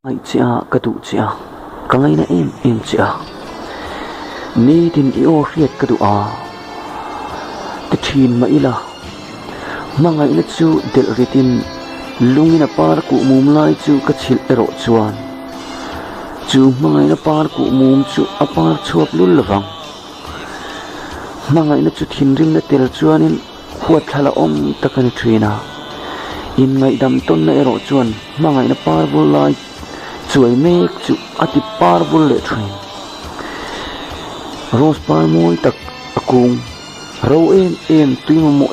Ngay chia ka tu chia ka ngay na em chia ni tin I o riat ka tu a te thin ma ila mangai na chu del ritin lungina par ku mum lai chu ka chil ero chuan chu mangai na par ku mum chu apar chuap lul lawang mangai na chu thin rim na tel chuanin huat thala om takani thina in ngai dam ton na ero chuan mangai na par bul lai chuai mek chu ati par bul le thin rose par moi tak akung ro em tuima mo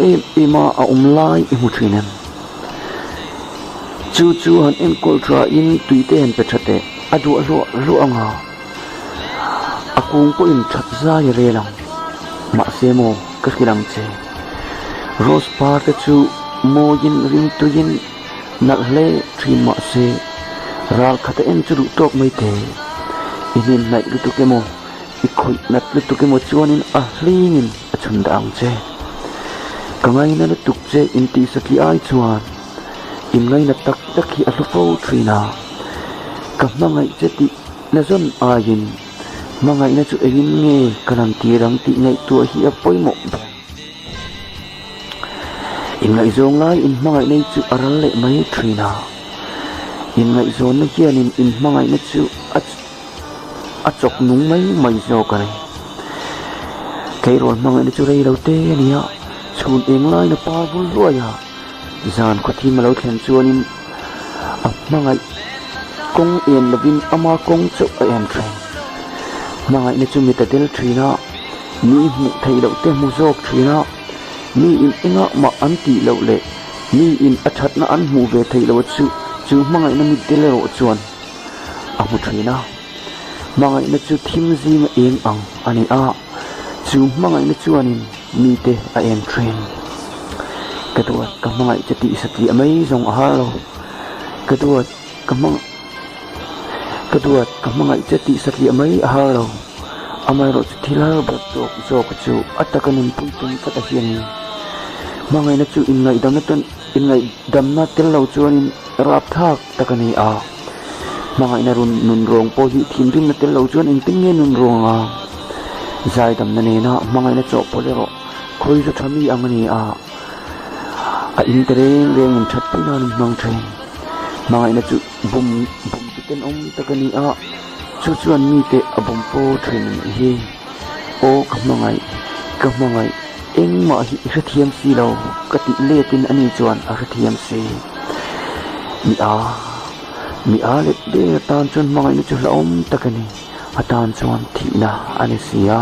ema a lai I mu thinen chu han en koltra in tuite hen pethate adu lo anga akung ko in that za ya relang ma semo kaskilang che rose par te chu mo yin rim tuin nak le thin ma se ral khata en chu tok mai te inin nai lu tu kemo ikhoi nat lu tu kemo chuanin a hlingin a chun dang che kangai na lu tuk che in ti saki ai chuan in ngai na tak takhi a lu fo thina ka mangai che ti na zon a yin mangai na chu egin nge kalam ti rang ti ngai tu hi a poimo in ngai zong lai in mangai nei chu aral le mai thina in ngai zon na hianin in mangai na chu a chok nung mai zo ka nei kai ron mangai na chu rei lo te ania chun eng lai na pa bul ruaya zan ko thi ma lo thlen chuanin a mangai kong en lovin ama kong chu a en train mangai na chu mi ta del thina ni mu thei lo te mu zok thina ni in inga ma anti lo le ni in athat na an mu ve thei lo chu mangai na mi del ro chuan a mu thina mangai na chu thim zi ma eng ang ani a chu mangai na chuanin mi te a en train kadua ka mangai chati sati amai zong a halo kadua ka mangai chati sati amai a halo amai ro thila ba tok zo ka chu atakanin puntun ka ta hian mangai na chu in ngai dam na tel lo chuanin rap thak takani a mangai na run nun rong po hi thim rim na tel lo chuan in ting nge nun rong a zai dam na ne na mangai na chok polero khoi zo thami angani a in tereng reng in that pina nin mang train mangai na chu bum ten om takani a chuan mi te abom po train hi o ka mangai eng ma hi rathiam si lo kati letin ani chuan a rathiam si mi a le de tan chuan mangai na chu hlom takani atan chuan thina ani sia